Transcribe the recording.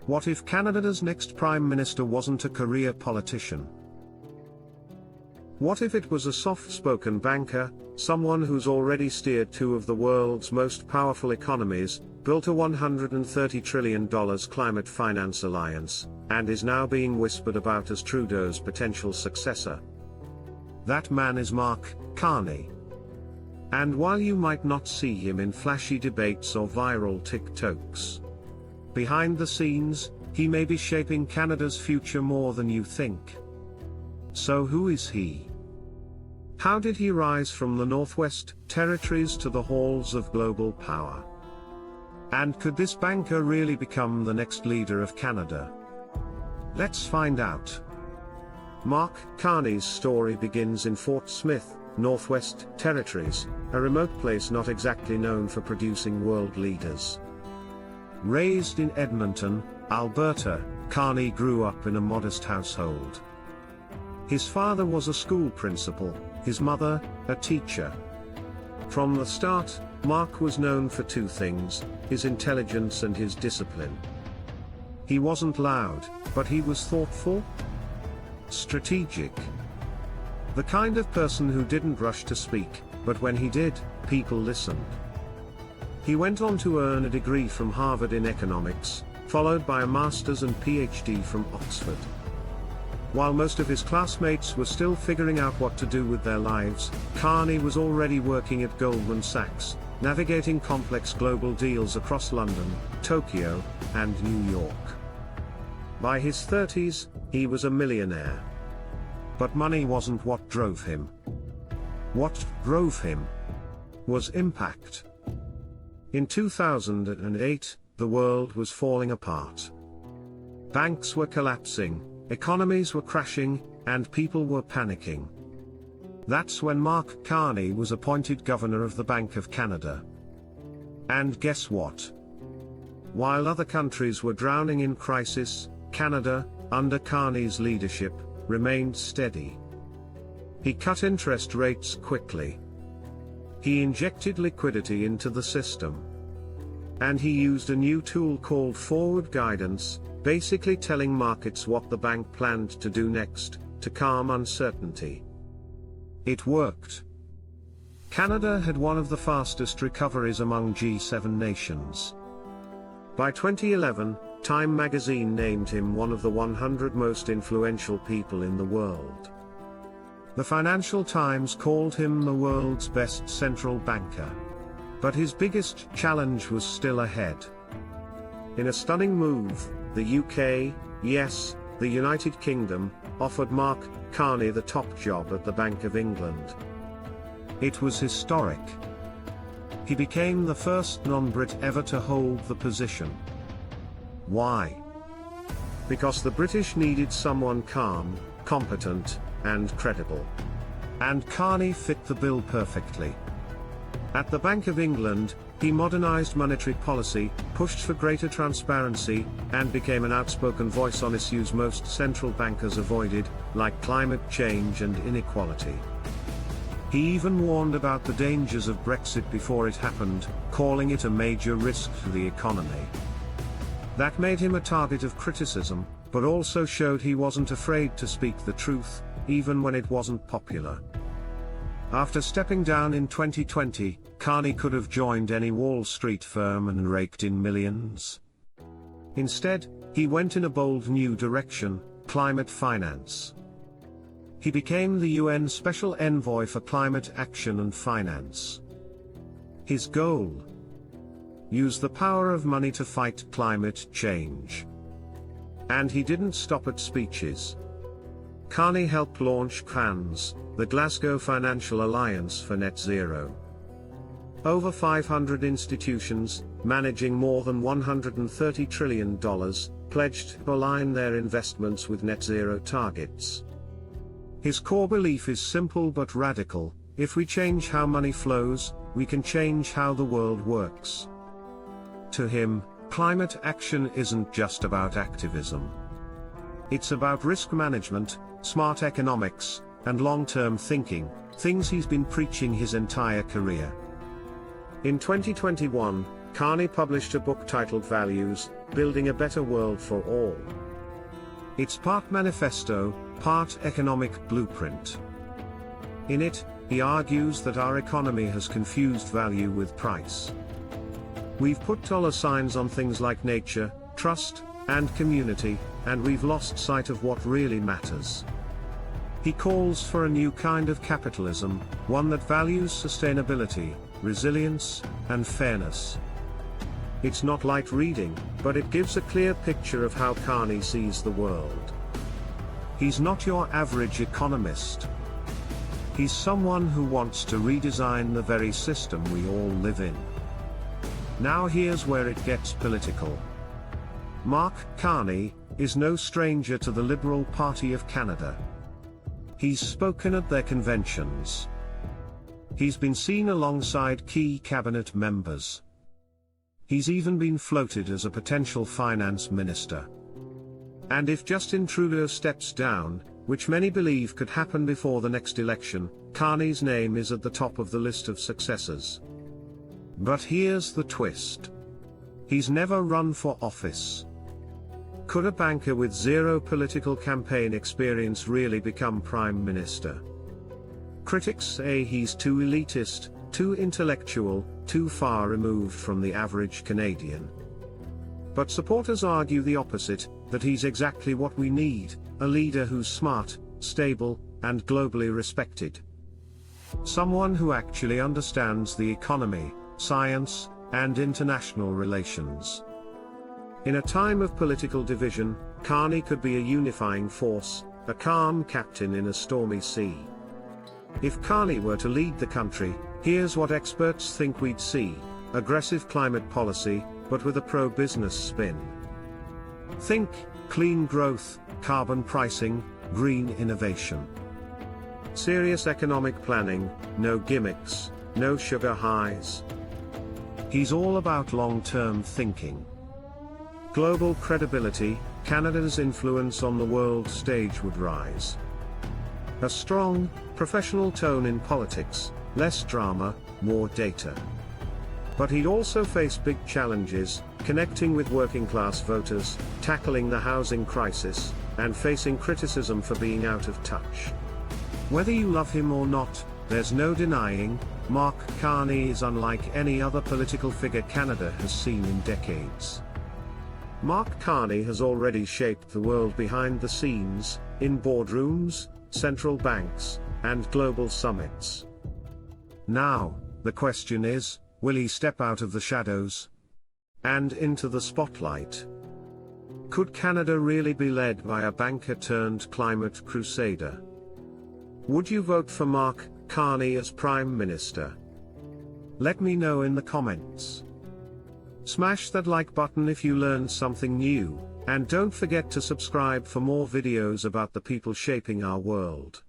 What if Canada's next Prime Minister wasn't a career politician? What if it was a soft-spoken banker, someone who's already steered two of the world's most powerful economies, built a $130 trillion climate finance alliance, and is now being whispered about as Trudeau's potential successor? That man is Mark Carney. And while you might not see him in flashy debates or viral TikToks, behind the scenes, he may be shaping Canada's future more than you think. So who is he? How did he rise from the Northwest Territories to the halls of global power? And could this banker really become the next leader of Canada? Let's find out. Mark Carney's story begins in Fort Smith, Northwest Territories, a remote place not exactly known for producing world leaders. Raised in Edmonton, Alberta, Carney grew up in a modest household. His father was a school principal, his mother, a teacher. From the start, Mark was known for two things: his intelligence and his discipline. He wasn't loud, but he was thoughtful, strategic. The kind of person who didn't rush to speak, but when he did, people listened. He went on to earn a degree from Harvard in economics, followed by a master's and PhD from Oxford. While most of his classmates were still figuring out what to do with their lives, Carney was already working at Goldman Sachs, navigating complex global deals across London, Tokyo, and New York. By his 30s, he was a millionaire. But money wasn't what drove him. What drove him was impact. In 2008, the world was falling apart. Banks were collapsing, economies were crashing, and people were panicking. That's when Mark Carney was appointed governor of the Bank of Canada. And guess what? While other countries were drowning in crisis, Canada, under Carney's leadership, remained steady. He cut interest rates quickly. He injected liquidity into the system. And he used a new tool called forward guidance, basically telling markets what the bank planned to do next, to calm uncertainty. It worked. Canada had one of the fastest recoveries among G7 nations. By 2011, Time magazine named him one of the 100 most influential people in the world. The Financial Times called him the world's best central banker. But his biggest challenge was still ahead. In a stunning move, the UK, yes, the United Kingdom, offered Mark Carney the top job at the Bank of England. It was historic. He became the first non-Brit ever to hold the position. Why? Because the British needed someone calm, competent, and credible. And Carney fit the bill perfectly. At the Bank of England, he modernized monetary policy, pushed for greater transparency, and became an outspoken voice on issues most central bankers avoided, like climate change and inequality. He even warned about the dangers of Brexit before it happened, calling it a major risk to the economy. That made him a target of criticism, but also showed he wasn't afraid to speak the truth, even when it wasn't popular. After stepping down in 2020, Carney could have joined any Wall Street firm and raked in millions. Instead, he went in a bold new direction: climate finance. He became the UN Special Envoy for Climate Action and Finance. His goal? Use the power of money to fight climate change. And he didn't stop at speeches. Carney helped launch CRANS, the Glasgow Financial Alliance for Net Zero. Over 500 institutions, managing more than $130 trillion, pledged to align their investments with net zero targets. His core belief is simple but radical: if we change how money flows, we can change how the world works. To him, climate action isn't just about activism. It's about risk management, smart economics, and long-term thinking, things he's been preaching his entire career. In 2021, Carney published a book titled Values, Building a Better World for All. It's part manifesto, part economic blueprint. In it, he argues that our economy has confused value with price. We've put dollar signs on things like nature, trust, and community, and we've lost sight of what really matters. He calls for a new kind of capitalism, one that values sustainability, resilience, and fairness. It's not light reading, but it gives a clear picture of how Carney sees the world. He's not your average economist. He's someone who wants to redesign the very system we all live in. Now here's where it gets political. Mark Carney is no stranger to the Liberal Party of Canada. He's spoken at their conventions. He's been seen alongside key cabinet members. He's even been floated as a potential finance minister. And if Justin Trudeau steps down, which many believe could happen before the next election, Carney's name is at the top of the list of successors. But here's the twist. He's never run for office. Could a banker with zero political campaign experience really become Prime Minister? Critics say he's too elitist, too intellectual, too far removed from the average Canadian. But supporters argue the opposite, that he's exactly what we need, a leader who's smart, stable, and globally respected. Someone who actually understands the economy, science, and international relations. In a time of political division, Carney could be a unifying force, a calm captain in a stormy sea. If Carney were to lead the country, here's what experts think we'd see: aggressive climate policy, but with a pro-business spin. Think clean growth, carbon pricing, green innovation. Serious economic planning, no gimmicks, no sugar highs. He's all about long-term thinking. Global credibility, Canada's influence on the world stage would rise. A strong, professional tone in politics, less drama, more data. But he'd also face big challenges, connecting with working-class voters, tackling the housing crisis, and facing criticism for being out of touch. Whether you love him or not, there's no denying, Mark Carney is unlike any other political figure Canada has seen in decades. Mark Carney has already shaped the world behind the scenes, in boardrooms, central banks, and global summits. Now, the question is, will he step out of the shadows and into the spotlight? Could Canada really be led by a banker-turned-climate crusader? Would you vote for Mark Carney as Prime Minister? Let me know in the comments. Smash that like button if you learned something new, and don't forget to subscribe for more videos about the people shaping our world.